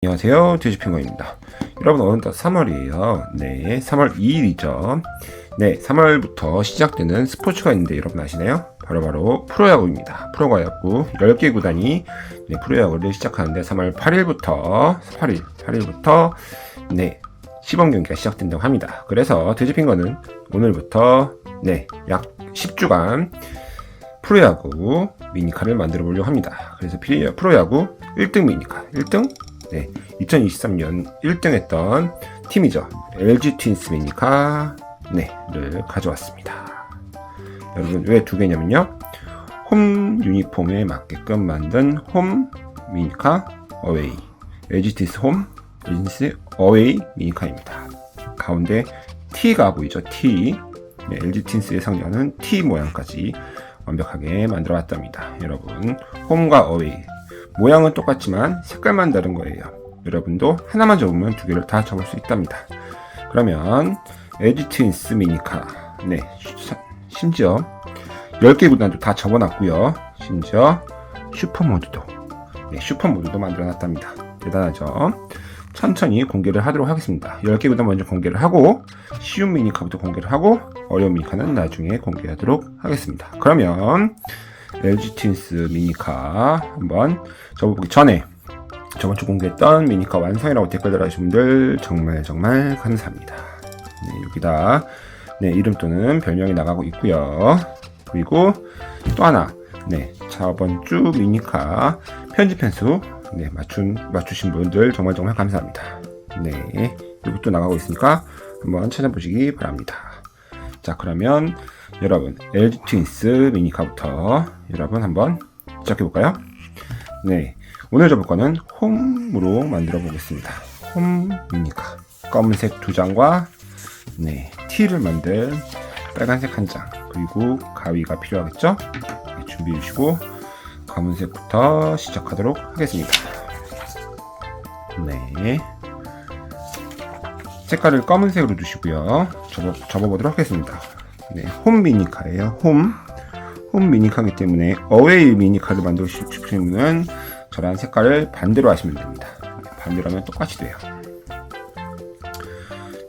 안녕하세요, 돼지핑거입니다. 여러분, 오늘도 3월이에요. 네, 3월 2일이죠. 네, 3월부터 시작되는 스포츠가 있는데 여러분 아시나요? 바로 프로야구입니다. 프로야구 10개 구단이 프로야구를 시작하는데 3월 8일부터 네, 시범 경기가 시작된다고 합니다. 그래서 돼지핑거는 오늘부터 약 10주간 프로야구 미니카를 만들어 보려고 합니다. 그래서 프로야구 1등 미니카, 1등 2023년 1등 했던 팀이죠. LG 트윈스 미니카를 가져왔습니다. 여러분, 왜 두 개냐면요. 홈 유니폼에 맞게끔 만든 홈 미니카 어웨이. LG 트윈스 홈, LG 트윈스 어웨이 미니카입니다. 가운데 T가 보이죠? T. LG 트윈스의 상징하는 T 모양까지 완벽하게 만들어 봤답니다. 여러분, 홈과 어웨이. 모양은 똑같지만 색깔만 다른 거예요. 여러분도 하나만 접으면 두 개를 다 접을 수 있답니다. 그러면 LG 트윈스 미니카 심지어 10개 구단도 다 접어놨고요. 심지어 슈퍼모드도 만들어놨답니다. 대단하죠? 천천히 공개를 하도록 하겠습니다. 10개 구단 먼저 공개를 하고 쉬운 미니카부터 공개를 하고 어려운 미니카는 나중에 공개하도록 하겠습니다. 그러면 LG 트윈스 미니카 한번 접어보기 전에 저번주 공개했던 미니카 완성이라고 댓글 달아주신 분들 정말 감사합니다. 여기다 이름 또는 별명이 나가고 있고요. 그리고 또 하나 저번주 미니카 편집 횟수 맞추신 분들 정말 감사합니다. 이것도 나가고 있으니까 한번 찾아보시기 바랍니다. 자, 그러면 여러분 LG 트윈스 미니카부터 여러분 한번 시작해볼까요? 오늘 접을 거는 홈으로 만들어 보겠습니다. 홈 미니카 검은색 2장과 T를 만든 빨간색 1장 그리고 가위가 필요하겠죠? 준비해 주시고 검은색부터 시작하도록 하겠습니다. 색깔을 검은색으로 두시고요. 접어보도록 하겠습니다. 홈 미니카예요. 홈 미니카이기 때문에 어웨이 미니카를 만들고 싶으신 분은 저랑 색깔을 반대로 하시면 됩니다. 반대로 하면 똑같이 돼요.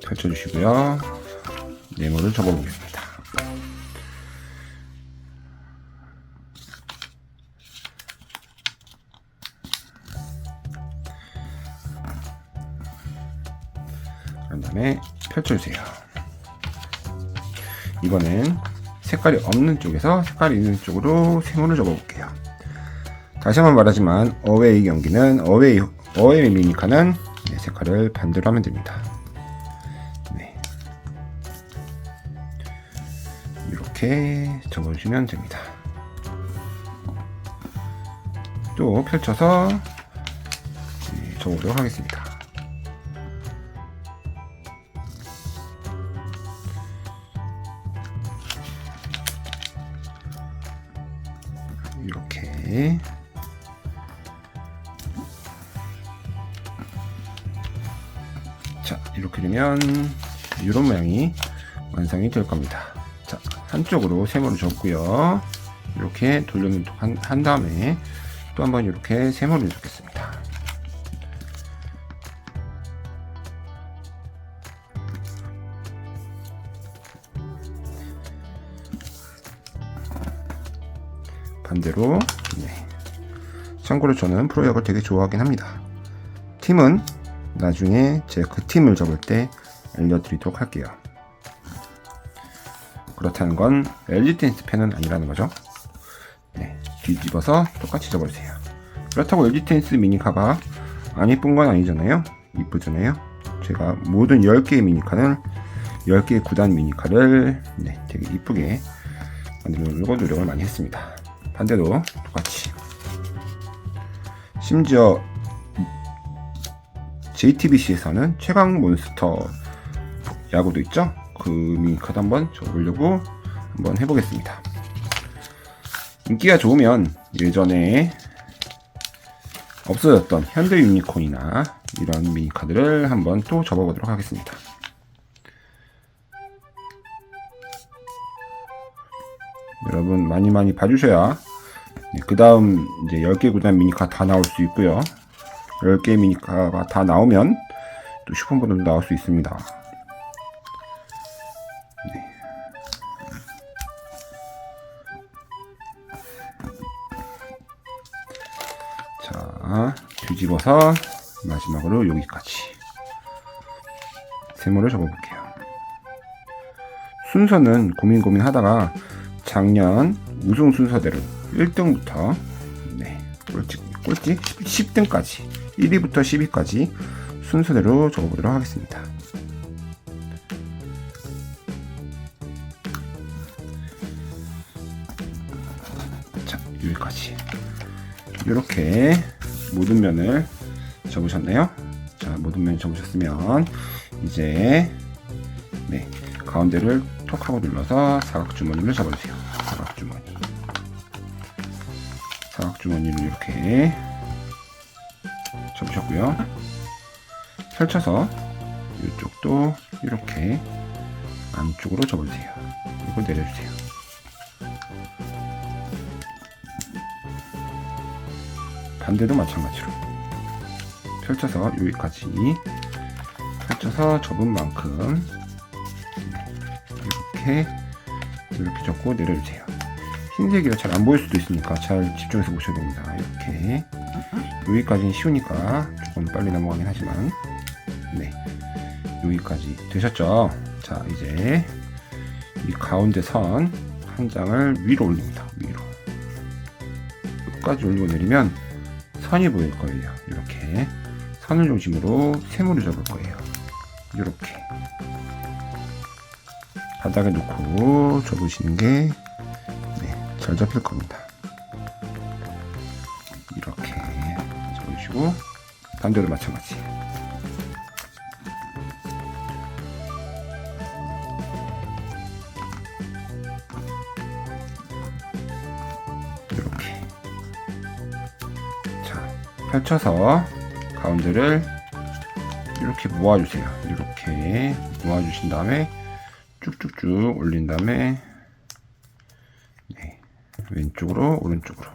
펼쳐주시고요. 네모를 접어보겠습니다. 그런 다음에 펼쳐주세요. 이번엔 색깔이 없는 쪽에서 색깔이 있는 쪽으로 세모를 접어볼게요. 다시 한번 말하지만 어웨이 경기는 어웨이 미니카는 색깔을 반대로 하면 됩니다. 이렇게 접어주시면 됩니다. 또 펼쳐서 접어보도록 하겠습니다. 이렇게 자, 이렇게 되면 이런 모양이 완성이 될 겁니다. 자, 한쪽으로 세모를 접고요. 이렇게 돌려놓도록 한 다음에 또 한번 이렇게 세모를 접겠습니다. 반대로 참고로 저는 프로야구를 되게 좋아하긴 합니다. 팀은 나중에 제가 그 팀을 접을 때 알려드리도록 할게요. 그렇다는 건 LG 트윈스 팬은 아니라는 거죠. 뒤집어서 똑같이 접어주세요. 그렇다고 LG 트윈스 미니카가 안 이쁜 건 아니잖아요. 이쁘잖아요. 제가 모든 10개의 미니카는 10개의 구단 미니카를 되게 이쁘게 만들려고 노력을 많이 했습니다. 반대도 똑같이. 심지어 JTBC에서는 최강 몬스터 야구도 있죠? 그 미니카도 한번 접어보려고 한번 해보겠습니다. 인기가 좋으면 예전에 없어졌던 현대 유니콘이나 이런 미니카들을 한번 또 접어보도록 하겠습니다. 여러분 많이 봐주셔야 그 다음 이제 10개 구단 미니카 다 나올 수 있고요. 10개의 미니카가 다 나오면 또 슈퍼모델도 나올 수 있습니다. 네. 자, 뒤집어서 마지막으로 여기까지 세모를 접어볼게요. 순서는 고민 하다가 작년 우승 순서대로 1등부터 꼴찌 10등까지 1위부터 10위까지 순서대로 적어보도록 하겠습니다. 자, 여기까지 이렇게 모든 면을 접으셨나요? 자, 모든 면 접으셨으면 이제 가운데를 톡 하고 눌러서 사각주머니를 접어주세요. 사각주머니를 이렇게 접으셨고요. 펼쳐서 이쪽도 이렇게 안쪽으로 접어주세요. 이걸 내려주세요. 반대도 마찬가지로 펼쳐서 여기까지 펼쳐서 접은 만큼 이렇게 접고 내려주세요. 흰색이라 잘 안 보일 수도 있으니까 잘 집중해서 보셔야 됩니다. 이렇게 여기까지는 쉬우니까 조금 빨리 넘어가긴 하지만 여기까지 되셨죠? 자, 이제 이 가운데 선 한 장을 위로 올립니다. 위로 끝까지 올리고 내리면 선이 보일 거예요. 이렇게 선을 중심으로 세모를 접을 거예요. 이렇게 바닥에 놓고 접으시는 게 잘 잡힐 겁니다. 이렇게 접으시고 반대로 마찬가지. 이렇게 자, 펼쳐서 가운데를 이렇게 모아주세요. 이렇게 모아주신 다음에 쭉쭉쭉 올린 다음에 왼쪽으로 오른쪽으로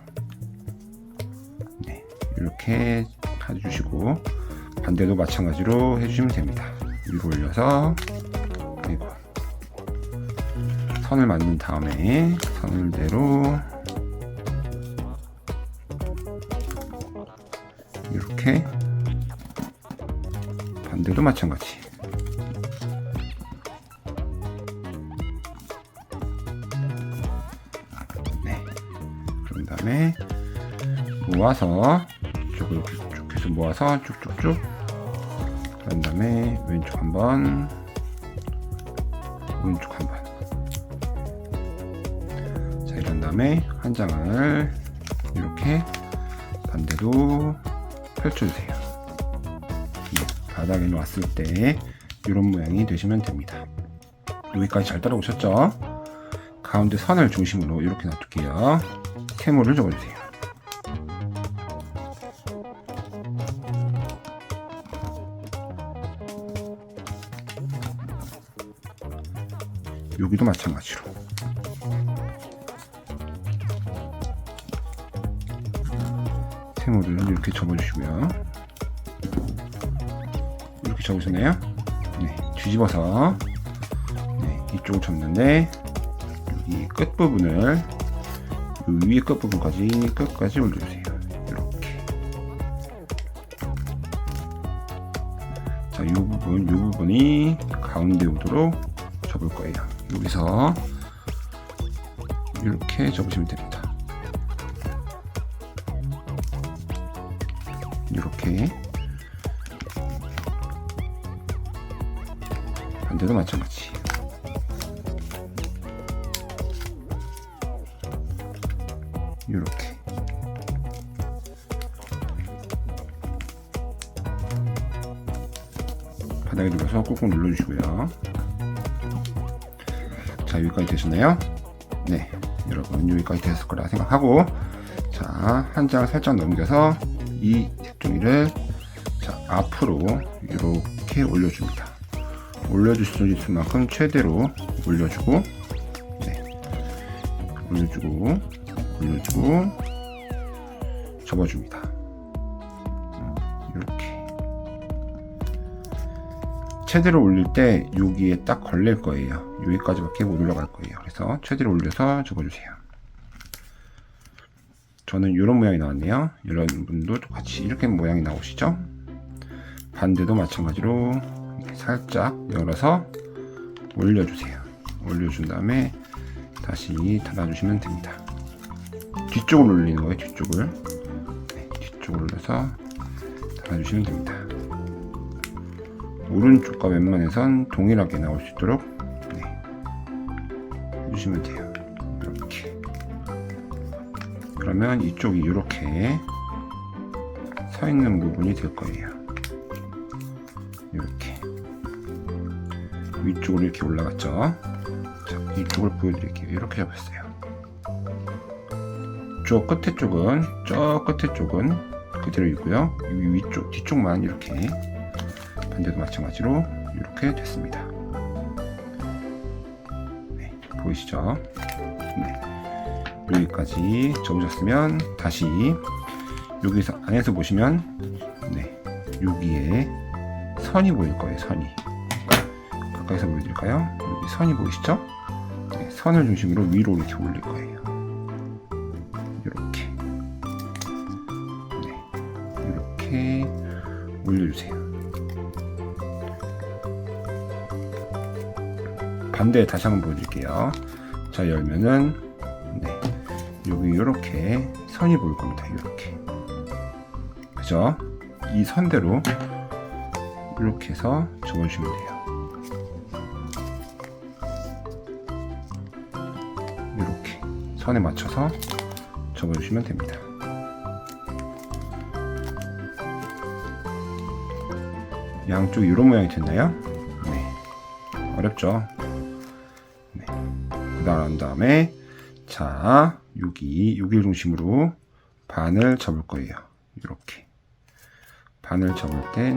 이렇게 해주시고 반대도 마찬가지로 해주시면 됩니다. 위로 올려서 선을 만든 다음에 선을대로 이렇게 반대도 마찬가지. 그런 다음에 모아서 이쪽으로 쭉 해서 모아서 쭉쭉쭉. 그런 다음에 왼쪽 한번, 오른쪽 한번. 자, 이런 다음에 한 장을 이렇게 반대로 펼쳐주세요. 바닥에 놓았을 때 이런 모양이 되시면 됩니다. 여기까지 잘 따라오셨죠? 가운데 선을 중심으로 이렇게 놔둘게요. 세모를 접어주세요. 여기도 마찬가지로 세모를 이렇게 접어주시고요. 이렇게 접으셨나요? 뒤집어서 이쪽을 접는데 여기 끝부분을 이 위에 끝부분까지 끝까지 올려주세요. 이렇게. 자, 이 부분이 가운데 오도록 접을 거예요. 여기서 이렇게 접으시면 됩니다. 이렇게. 반대도 마찬가지. 이렇게. 바닥에 눌러서 꾹꾹 눌러주시고요. 자, 여기까지 되셨나요? 네, 여러분 여기까지 되셨을 거라 생각하고, 자, 한 장을 살짝 넘겨서 이 색종이를 자, 앞으로 이렇게 올려줍니다. 올려줄 수 있을 만큼 최대로 올려주고, 올려주고 접어줍니다. 최대로 올릴 때 여기에 딱 걸릴 거예요. 여기까지밖에 못 올라갈 거예요. 그래서 최대로 올려서 접어주세요. 저는 이런 모양이 나왔네요. 여러분도 똑같이 이렇게 모양이 나오시죠? 반대도 마찬가지로 살짝 열어서 올려주세요. 올려준 다음에 다시 닫아주시면 됩니다. 뒤쪽을 올리는 거예요. 뒤쪽을. 네, 뒤쪽을 올려서 닫아주시면 됩니다. 오른쪽과 왼면에선 동일하게 나올 수 있도록 해주시면 돼요. 이렇게. 그러면 이쪽이 이렇게 서 있는 부분이 될 거예요. 이렇게 위쪽으로 이렇게 올라갔죠. 자, 이쪽을 보여드릴게요. 이렇게 잡았어요. 저 끝에 쪽은 그대로 있고요. 위쪽 뒤쪽만 이렇게, 반대도 마찬가지로 이렇게 됐습니다. 네, 보이시죠? 네, 여기까지 접으셨으면 다시 여기서 안에서 보시면 여기에 선이 보일 거예요. 선이. 가까이서 보여드릴까요? 여기 선이 보이시죠? 네, 선을 중심으로 위로 이렇게 올릴 거예요. 이렇게. 네, 이렇게 올려주세요. 반대 다시 한번 보여드릴게요. 자, 열면은 여기 이렇게 선이 보일 겁니다. 이렇게. 그죠? 이 선대로 이렇게 해서 접어주시면 돼요. 이렇게 선에 맞춰서 접어주시면 됩니다. 양쪽이 이런 모양이 됐나요? 네. 어렵죠? 네. 그 다음에 자, 여기를 중심으로 반을 접을 거예요. 이렇게. 반을 접을 땐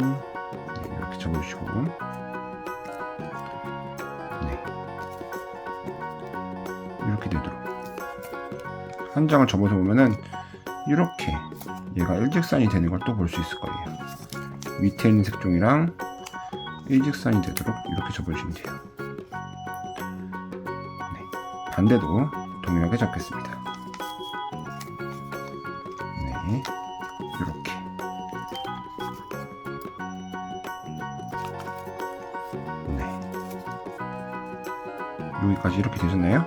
이렇게 접어주시고, 이렇게 되도록. 한 장을 접어서 보면은 이렇게 얘가 일직선이 되는 걸 또 볼 수 있을 거예요. 밑에 있는 색종이랑 일직선이 되도록 이렇게 접어주시면 돼요. 반대도 동일하게 접겠습니다. 네, 이렇게. 네, 여기까지 이렇게 되셨나요?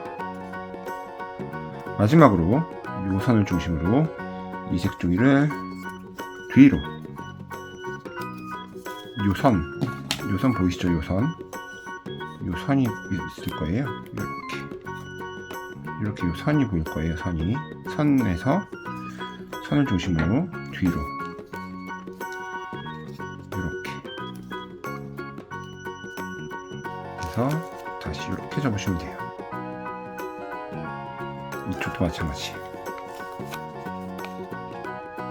마지막으로 이 선을 중심으로 이 색종이를 뒤로, 요 선 보이시죠? 요 선이 있을 거예요. 이렇게 요 선이 보일 거예요. 선에서 선을 중심으로 뒤로 이렇게 해서 다시 이렇게 접으시면 돼요. 이쪽도 마찬가지.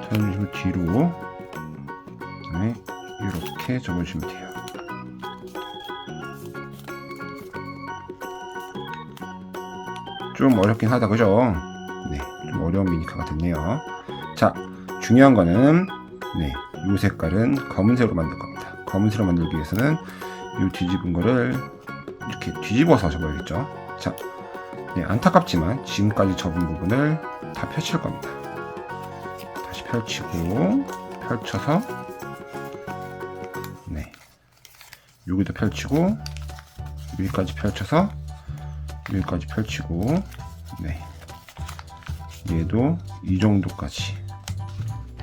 선을 중심으로 뒤로, 그다음에 이렇게 접어주시면 돼요. 좀 어렵긴 하다, 그죠? 네, 좀 어려운 미니카가 됐네요. 자, 중요한 거는 이 색깔은 검은색으로 만들 겁니다. 검은색으로 만들기 위해서는 이 뒤집은 거를 이렇게 뒤집어서 접어야겠죠. 자, 안타깝지만 지금까지 접은 부분을 다 펼칠 겁니다. 다시 펼치고, 펼쳐서 여기도 펼치고, 여기까지 펼쳐서 여기까지 펼치고, 얘도 이 정도까지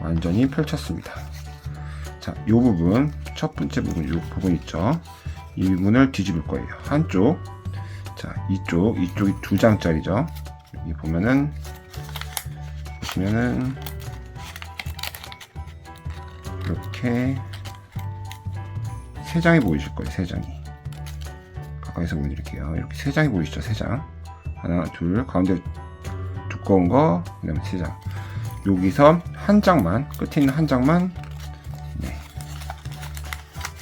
완전히 펼쳤습니다. 자, 이 부분, 첫 번째 부분, 이 부분 있죠? 이 부분을 뒤집을 거예요. 한쪽. 자, 이쪽이 2장짜리죠? 여기 보시면은 이렇게 3장이 보이실 거예요. 3장이. 가까이서 보여드릴게요. 이렇게 3장이 보이시죠? 3장. 하나, 둘, 가운데 두꺼운 거, 그 다음에 3장. 여기서 한 장만, 끝에 있는 한 장만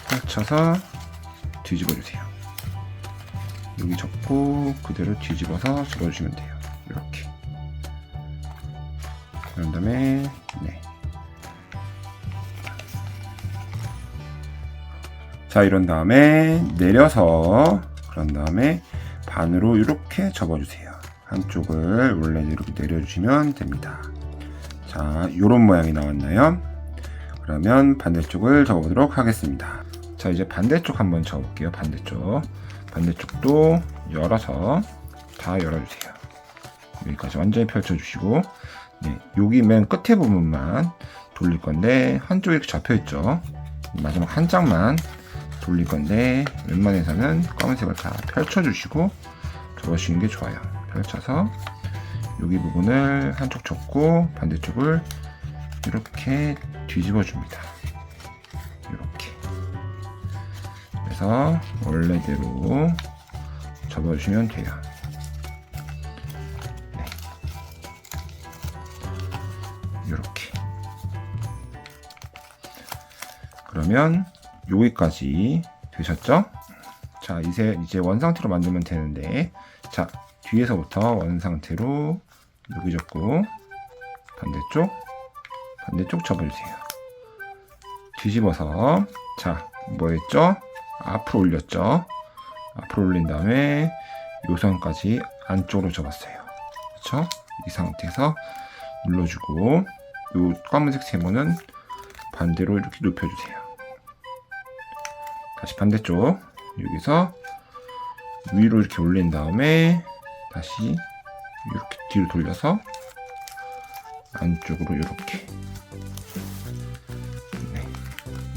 펼쳐서 뒤집어 주세요. 여기 접고 그대로 뒤집어서 접어주시면 돼요. 이렇게. 그런 다음에 자, 이런 다음에 내려서 그런 다음에 반으로 이렇게 접어주세요. 한쪽을 원래 이렇게 내려주시면 됩니다. 자, 이런 모양이 나왔나요? 그러면 반대쪽을 접어보도록 하겠습니다. 자, 이제 반대쪽 한번 접어볼게요. 반대쪽도 열어서 다 열어주세요. 여기까지 완전히 펼쳐주시고, 네, 여기 맨 끝에 부분만 돌릴 건데 한쪽이 이렇게 잡혀있죠. 마지막 한 장만 돌릴 건데 웬만해서는 검은색을 다 펼쳐주시고 접어주시는 게 좋아요. 펼쳐서 여기 부분을 한쪽 접고 반대쪽을 이렇게 뒤집어 줍니다. 이렇게. 그래서 원래대로 접어주시면 돼요. 네. 이렇게. 그러면 여기까지 되셨죠? 자, 이제 원 상태로 만들면 되는데, 자, 뒤에서부터 원 상태로 여기 접고 반대쪽 접어주세요. 뒤집어서, 자, 뭐 했죠? 앞으로 올렸죠? 앞으로 올린 다음에 요 선까지 안쪽으로 접었어요. 그렇죠? 이 상태에서 눌러주고 요 검은색 세모는 반대로 이렇게 눕혀주세요. 다시 반대쪽 여기서 위로 이렇게 올린 다음에 다시 이렇게 뒤로 돌려서 안쪽으로 이렇게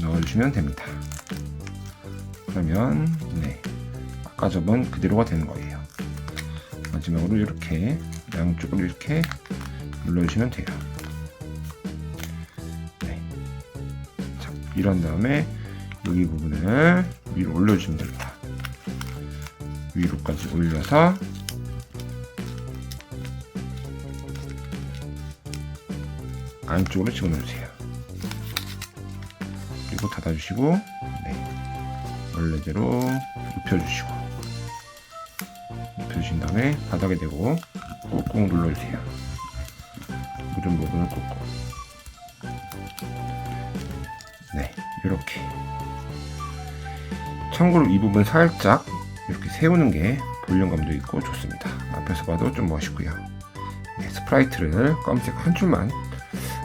넣어주시면 됩니다. 그러면 아까 접은 그대로가 되는 거예요. 마지막으로 이렇게 양쪽으로 이렇게 눌러주시면 돼요. 자, 이런 다음에 여기 부분을 위로 올려주시면 됩니다. 위로까지 올려서 안쪽으로 집어넣으세요. 그리고 닫아주시고 원래대로 눕혀주신 다음에 바닥에 대고 꾹꾹 눌러주세요. 묻은 부분을 꾹꾹. 이렇게. 참고로 이 부분 살짝 이렇게 세우는 게 볼륨감도 있고 좋습니다. 앞에서 봐도 좀 멋있고요. 스프라이트를 검은색 한 줄만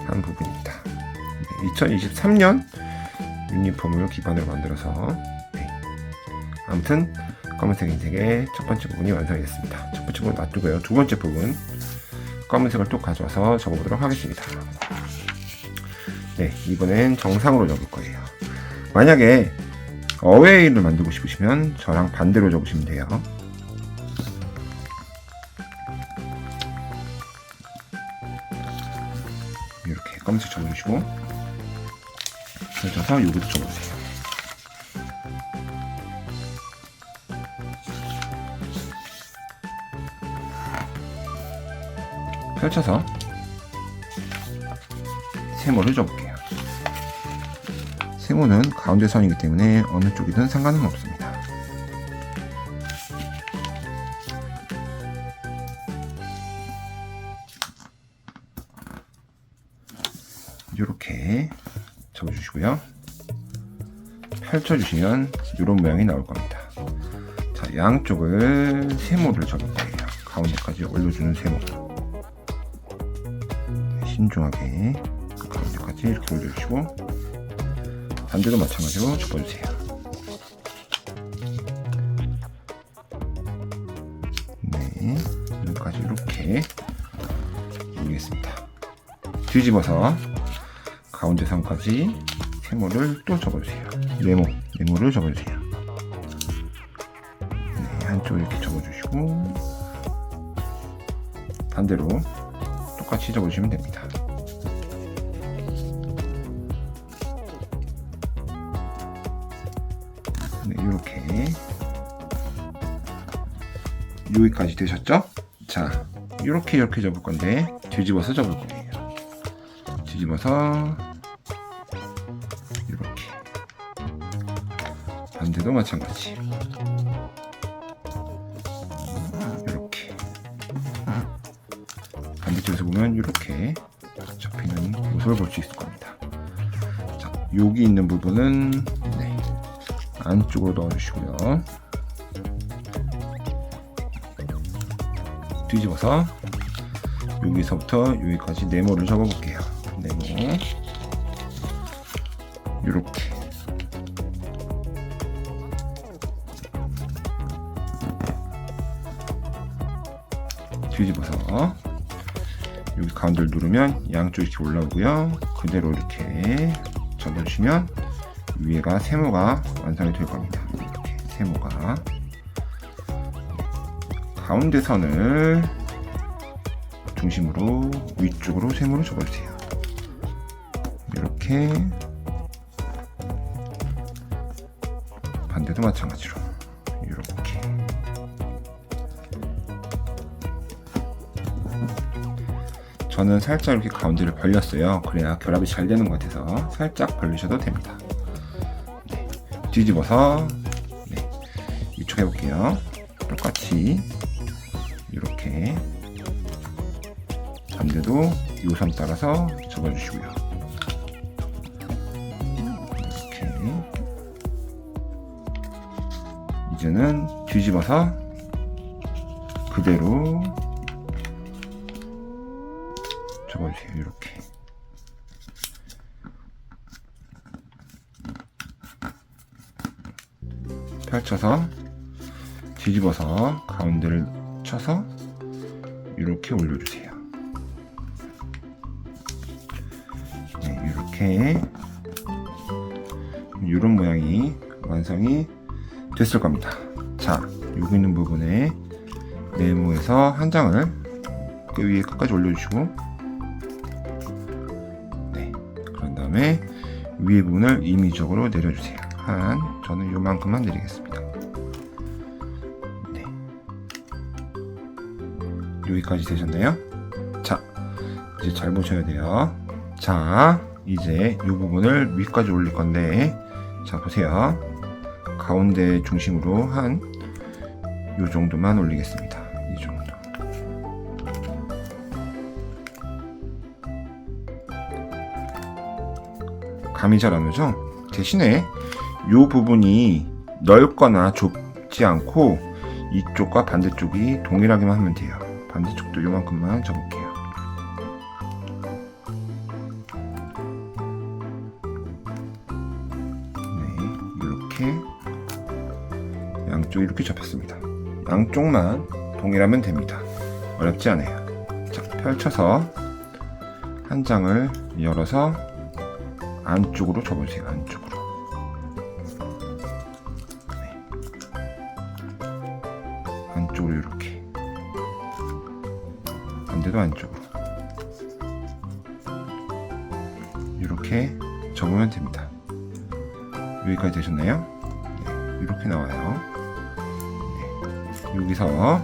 한 부분입니다. 2023년 유니폼을 기반으로 만들어서 아무튼 검은색 인색의 첫 번째 부분이 완성이 됐습니다. 첫 번째 부분 놔두고요. 두 번째 부분 검은색을 또 가져와서 접어보도록 하겠습니다. 이번엔 정상으로 접을 거예요. 만약에 어웨이를 만들고 싶으시면 저랑 반대로 접으시면 돼요. 이렇게 검은색 접어주시고 펼쳐서 여기도 접어주세요. 펼쳐서 세모를 접을게요. 세모는 가운데 선이기 때문에 어느 쪽이든 상관은 없습니다. 이렇게 접어주시고요. 펼쳐주시면 이런 모양이 나올 겁니다. 자, 양쪽을 세모를 접을 거예요. 가운데까지 올려주는 세모. 신중하게 가운데까지 이렇게 올려주시고 반대도 마찬가지로 접어주세요. 여기까지 이렇게 올리겠습니다. 뒤집어서 가운데 선까지 세모를 또 접어주세요. 네모를 접어주세요. 한쪽 이렇게 접어주시고 반대로 똑같이 접어주시면 됩니다. 이렇게 여기까지 되셨죠? 자, 이렇게 접을 건데 뒤집어서 접을 거예요. 뒤집어서 이렇게 반대도 마찬가지 이렇게 반대쪽에서 보면 이렇게 접히는 모습을 볼 수 있을 겁니다. 자, 여기 있는 부분은 안쪽으로 넣어주시고요. 뒤집어서 여기서부터 여기까지 네모를 접어볼게요. 네모 이렇게 뒤집어서 여기 가운데를 누르면 양쪽이 이렇게 올라오고요. 그대로 이렇게 접어주시면 위에가 세모가 완성이 될 겁니다. 이렇게 세모가 가운데 선을 중심으로 위쪽으로 세모를 접어주세요. 이렇게 반대도 마찬가지로 이렇게 저는 살짝 이렇게 가운데를 벌렸어요. 그래야 결합이 잘 되는 것 같아서 살짝 벌리셔도 됩니다. 네. 뒤집어서 네. 이쪽 해볼게요. 똑같이 이렇게 반대도 이 선 따라서 접어주시고요. 이렇게 이제는 뒤집어서 그대로 접어주세요. 이렇게 펼쳐서 뒤집어서 가운데를 쳐서 이렇게 올려주세요. 네, 이렇게 이런 모양이 완성이 됐을 겁니다. 자, 여기 있는 부분에 네모에서 한 장을 그 위에 끝까지 올려주시고 그런 다음에 위에 부분을 임의적으로 내려주세요. 저는 요만큼만 내리겠습니다. 네. 여기까지 되셨나요? 자, 이제 잘 보셔야 돼요. 자, 이제 이 부분을 위까지 올릴 건데, 자, 보세요. 가운데 중심으로 요 정도만 올리겠습니다. 이 정도. 감이 잘 안 오죠? 대신에 이 부분이 넓거나 좁지 않고 이쪽과 반대쪽이 동일하게만 하면 돼요. 반대쪽도 요만큼만 접을게요. 네, 이렇게 양쪽 이렇게 접혔습니다. 양쪽만 동일하면 됩니다. 어렵지 않아요. 자, 펼쳐서 한 장을 열어서 안쪽으로 접어주세요. 안쪽으로. 네. 안쪽으로 이렇게. 반대도 안쪽으로. 이렇게 접으면 됩니다. 여기까지 되셨나요? 네, 이렇게 나와요. 네. 여기서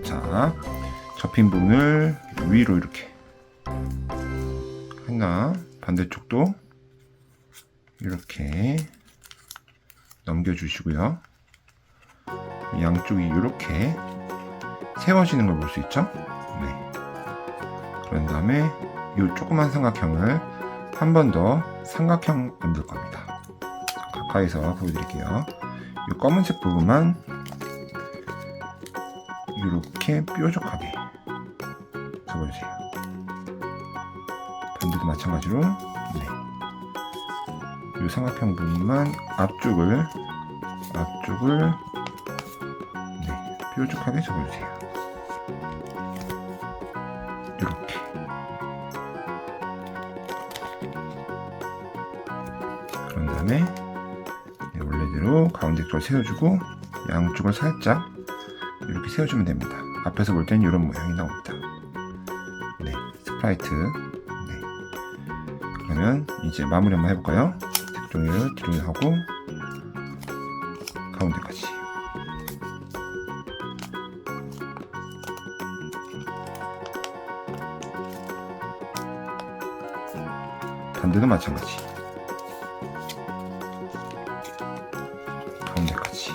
자, 접힌 부분을 위로 이렇게 하나, 반대쪽도 이렇게 넘겨주시고요. 양쪽이 이렇게 세워지는 걸 볼 수 있죠? 네. 그런 다음에 이 조그만 삼각형을 한 번 더 삼각형 만들 겁니다. 가까이서 보여드릴게요. 이 검은색 부분만 이렇게 뾰족하게 접어주세요. 반대도 마찬가지로 네. 이 삼각형 부분만 앞쪽을 네, 뾰족하게 접어주세요. 이렇게 그런 다음에 네, 원래대로 가운데 쪽을 세워주고 양쪽을 살짝 이렇게 세워주면 됩니다. 앞에서 볼 때는 이런 모양이 나옵니다. 네, 스프라이트. 네. 그러면 이제 마무리 한번 해볼까요? 색종이를 뒤로 하고 가운데까지. 반대도 마찬가지. 가운데까지.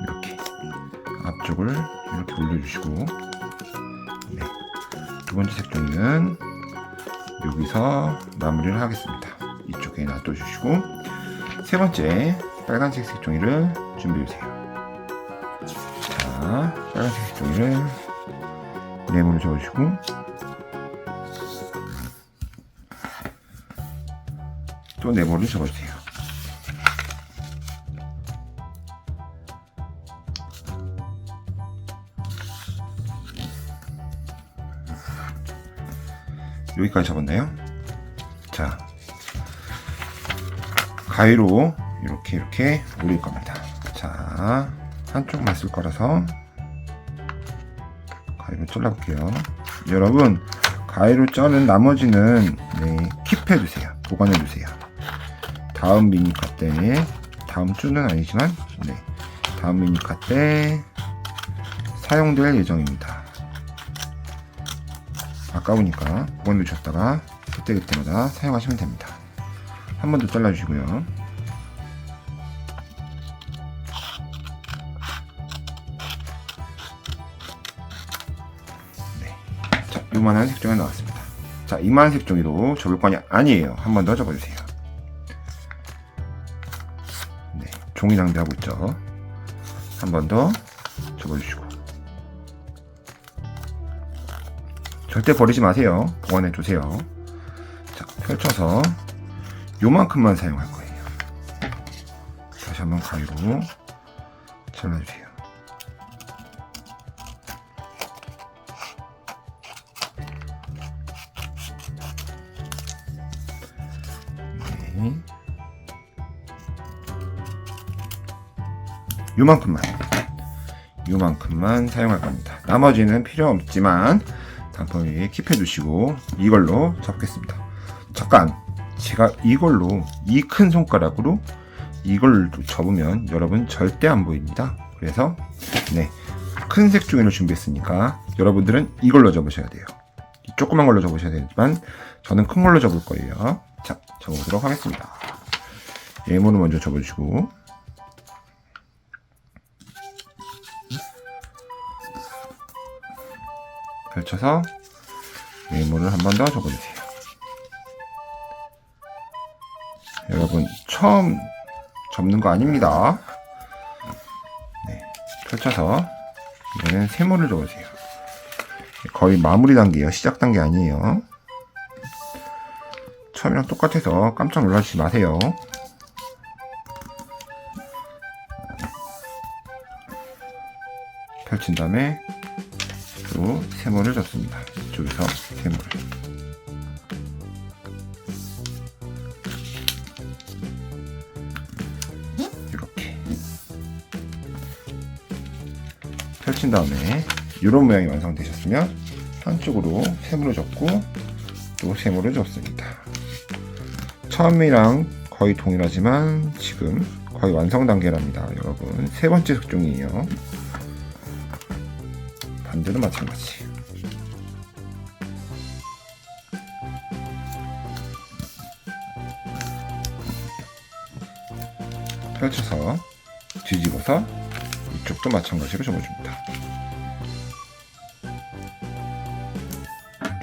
이렇게 앞쪽을 이렇게 올려주시고 네. 두 번째 색종이는 여기서 마무리를 하겠습니다. 이쪽에 놔둬주시고 세 번째 빨간색 색종이를 준비해주세요. 자, 빨간색 색종이를 네모를 접어주시고 또 네모를 접어주세요. 여기까지 접었나요? 자, 가위로 이렇게 올릴 겁니다. 자, 한쪽만 쓸 거라서 가위로 잘라볼게요. 여러분, 가위로 자른 나머지는 킵해 두세요. 보관해 두세요. 다음 미니카 때, 다음 주는 아니지만 다음 미니카 때 사용될 예정입니다. 아까우니까 보관해 두셨다가 그때그때마다 사용하시면 됩니다. 한 번 더 잘라주시고요. 자, 요만한 색종이 나왔습니다. 자, 이만한 색종이로 접을 거 아니에요. 한 번 더 접어주세요. 종이 낭비하고 있죠. 한 번 더 접어주시고 절대 버리지 마세요. 보관해 두세요. 자, 펼쳐서 요만큼만 사용할 거예요. 다시 한번 가위로 잘라주세요. 네. 요만큼만 사용할 겁니다. 나머지는 필요 없지만 단판 위에 킵해 두시고 이걸로 접겠습니다. 잠깐, 제가 이걸로 이 큰 손가락으로 이걸 접으면 여러분 절대 안 보입니다. 그래서 큰 색종이를 준비했으니까 여러분들은 이걸로 접으셔야 돼요. 조그만 걸로 접으셔야 되지만 저는 큰 걸로 접을 거예요. 자, 접어보도록 하겠습니다. 네모를 먼저 접어주시고 펼쳐서 네모를 한 번 더 접어주세요. 여러분, 처음 접는 거 아닙니다. 펼쳐서 이번엔 세모를 접어주세요. 거의 마무리 단계예요. 시작 단계 아니에요. 처음이랑 똑같아서 깜짝 놀라지 마세요. 펼친 다음에 또 세모를 접습니다. 이쪽에서 세모를 이렇게 펼친 다음에 이런 모양이 완성되셨으면 한쪽으로 세모를 접고 또 세모를 접습니다. 처음이랑 거의 동일하지만 지금 거의 완성 단계랍니다. 여러분, 세 번째 색종이에요. 반대도 마찬가지. 펼쳐서 뒤집어서 이쪽도 마찬가지로 접어줍니다.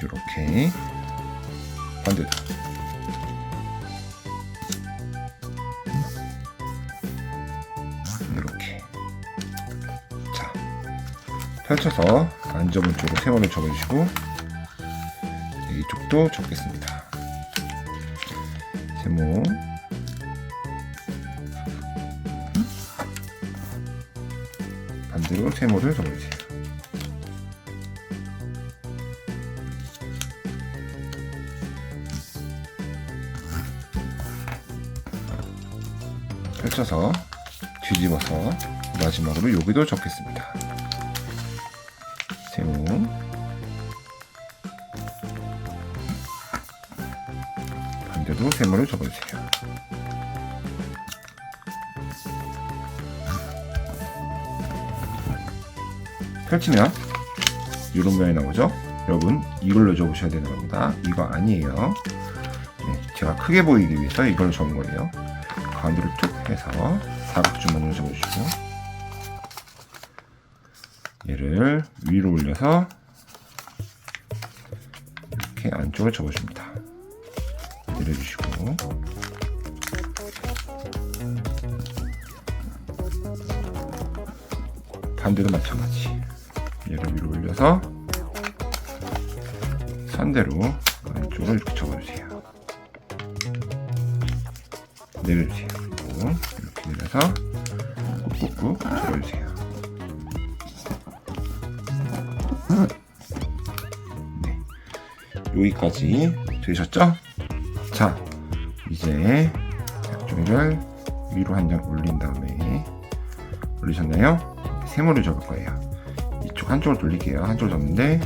이렇게 반대도 이렇게. 자, 펼쳐서 안 접은 쪽으로 세모를 접어주시고 이쪽도 접겠습니다. 세모 반대로 세모를 접어주세요. 펼쳐서 뒤집어서 마지막으로 여기도 접겠습니다. 세모 반대도 세모를 접어주세요. 펼치면 이런 모양이 나오죠? 여러분, 이걸로 접으셔야 되는 겁니다. 이거 아니에요. 제가 크게 보이기 위해서 이걸로 접은 거예요. 가운데를 툭 해서 사각주머니로 접어주시고 얘를 위로 올려서 이렇게 안쪽으로 접어줍니다. 내려주시고 반대도 마찬가지. 얘를 위로 올려서 선대로 안쪽으로 이렇게 접어주세요. 내려주세요. 그리고 이렇게 내려서 꾹꾹꾹 접어주세요. 네, 여기까지 되셨죠? 자, 이제 약종이를 위로 한 장 올린 다음에 올리셨나요? 세모를 접을 거예요. 이쪽 한쪽을 돌릴게요. 한쪽을 접는데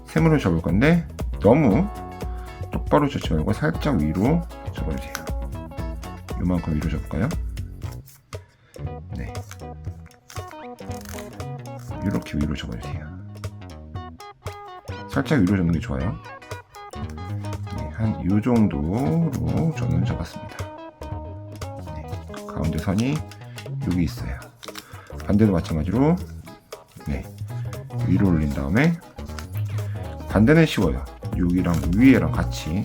세모를 접을 건데 너무 똑바로 접지 말고 살짝 위로 접어주세요. 요만큼 위로 접을까요? 네, 이렇게 위로 접어주세요. 살짝 위로 접는 게 좋아요. 네, 한 이 정도로 저는 접었습니다. 네, 가운데 선이 여기 있어요. 반대도 마찬가지로 네, 위로 올린 다음에 반대는 쉬워요. 여기랑 위에랑 같이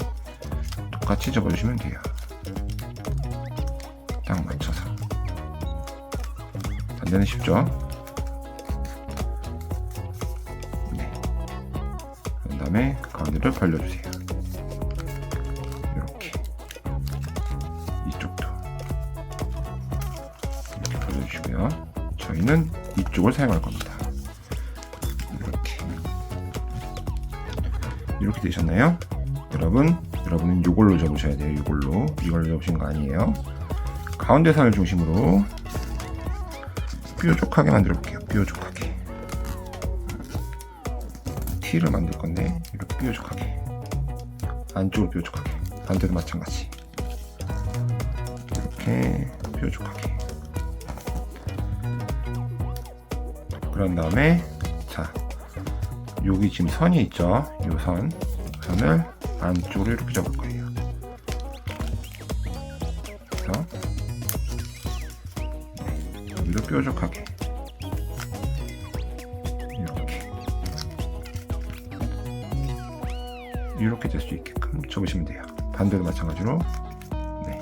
똑같이 접어주시면 돼요. 딱 맞춰서. 반대는 쉽죠? 네. 그 다음에 가운데를 벌려주세요. 이렇게. 이쪽도 이렇게 벌려주시고요. 저희는 이쪽을 사용할 겁니다. 이렇게 되셨나요? 여러분은 이걸로 접으셔야 돼요. 이걸로 접으신 거 아니에요. 가운데 선을 중심으로 뾰족하게 만들어 볼게요. 뾰족하게 T를 만들 건데 이렇게 뾰족하게 안쪽으로 뾰족하게 반대도 마찬가지 이렇게 뾰족하게. 그런 다음에 자, 여기 지금 선이 있죠. 요 선을 안쪽으로 이렇게 접을 거예요. 그래서 여기도 뾰족하게 이렇게 될 수 있게끔 접으시면 돼요. 반대도 마찬가지로 네,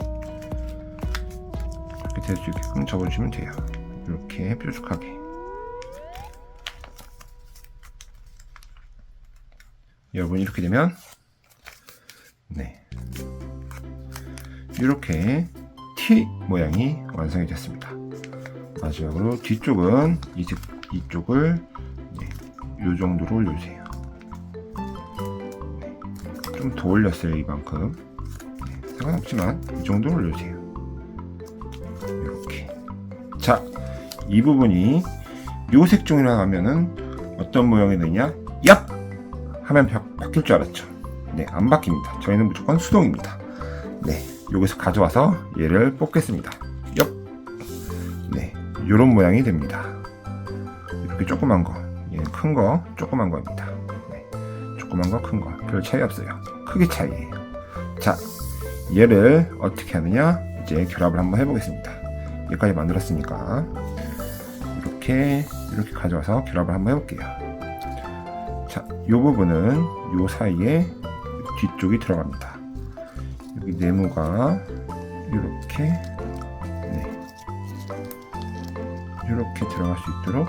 이렇게 될 수 있게끔 접어주시면 돼요. 이렇게 뾰족하게. 여러분 이렇게 되면 네, 이렇게 T 모양이 완성이 됐습니다. 마지막으로 뒤쪽은 이쪽을 네, 이 정도로 올려주세요. 네, 좀 더 올렸어요. 이만큼 네, 상관없지만 이 정도로 올려주세요. 이렇게. 자, 이 부분이 요 색종이라 하면은 어떤 모양이 되냐? 얍! 하면 바뀔 줄 알았죠. 네, 안 바뀝니다. 저희는 무조건 수동입니다. 네, 여기서 가져와서 얘를 뽑겠습니다. 옆. 네, 요런 모양이 됩니다. 이렇게 조그만 거, 얘는 큰 거, 조그만 거입니다. 네, 조그만 거, 큰 거, 별 차이 없어요. 크기 차이예요. 자, 얘를 어떻게 하느냐? 이제 결합을 한번 해보겠습니다. 여기까지 만들었으니까 이렇게 가져와서 결합을 한번 해볼게요. 자, 이 부분은 이 사이에 뒤쪽이 들어갑니다. 여기 네모가 이렇게 네, 이렇게 들어갈 수 있도록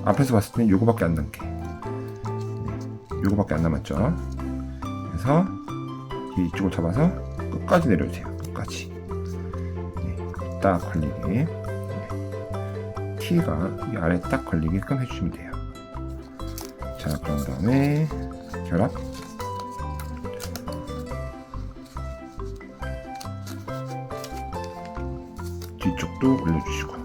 앞에서 봤을 때는 요거밖에 안 남게 네, 요거밖에 안 남았죠. 그래서 이쪽을 잡아서 끝까지 내려주세요. 끝까지 네, 딱 걸리게 네, T가 이 아래 딱 걸리게끔 해주시면 돼요. 자, 그런 다음에 결합. 뒤쪽도 올려주시고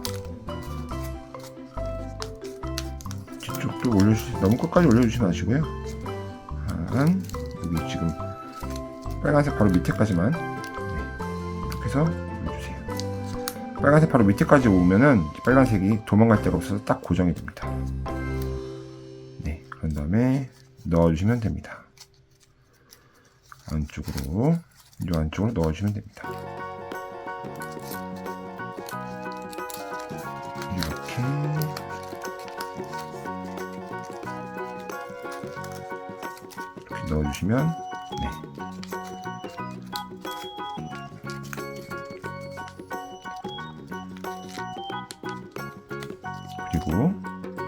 뒤쪽도 올려주시고 너무 끝까지 올려주지 마시고요. 한 여기 지금 빨간색 바로 밑에까지만 네, 이렇게 해서 올려주세요. 빨간색 바로 밑에까지 오면은 빨간색이 도망갈 데가 없어서 딱 고정이 됩니다. 그런 다음에 넣어주시면 됩니다. 안쪽으로, 이 안쪽으로 넣어주시면 됩니다. 이렇게 넣어주시면 네. 그리고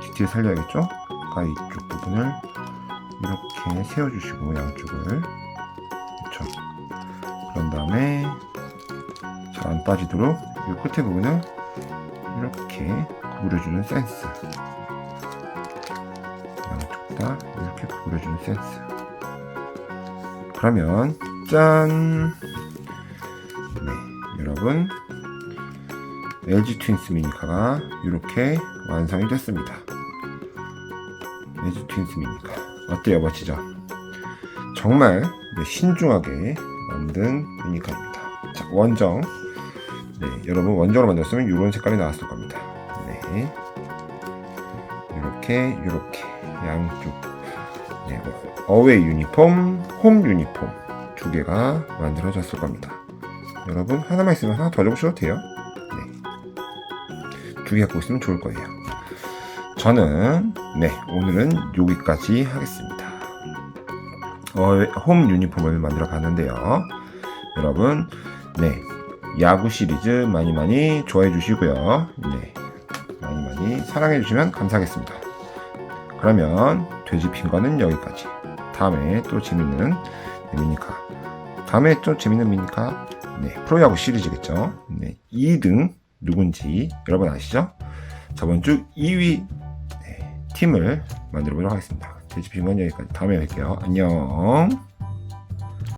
디테일 살려야겠죠? 가까이 이쪽 부분을 이렇게 세워주시고 양쪽을 그렇죠. 그런 다음에 잘 안 빠지도록 이 끝에 부분을 이렇게 구부려주는 센스, 양쪽 다 이렇게 구부려주는 센스. 그러면 짠! 네, 여러분 LG 트윈스 미니카가 이렇게 완성이 됐습니다. LG 트윈스 미니카 어때요? 멋지죠? 정말 신중하게 만든 미니카입니다. 자, 원정. 네, 여러분 원정으로 만들었으면 이런 색깔이 나왔을 겁니다. 네, 이렇게 양쪽 네, 어웨이 유니폼, 홈 유니폼 두 개가 만들어졌을 겁니다. 여러분 하나만 있으면 하나 더 적으셔도 돼요. 네, 두 개 갖고 있으면 좋을 거예요. 저는 네, 오늘은 여기까지 하겠습니다. 홈 유니폼을 만들어 봤는데요. 여러분 네, 야구 시리즈 많이 좋아해 주시고요. 네, 많이 사랑해 주시면 감사하겠습니다. 그러면 돼지핀 거는 여기까지. 다음에 또 재밌는 미니카. 다음에 또 재밌는 미니카. 네, 프로야구 시리즈겠죠. 네, 2등 누군지 여러분 아시죠? 저번 주 2위 팀을 만들어 보도록 하겠습니다. 돼지핀 건 여기까지. 다음에 뵐게요. 안녕.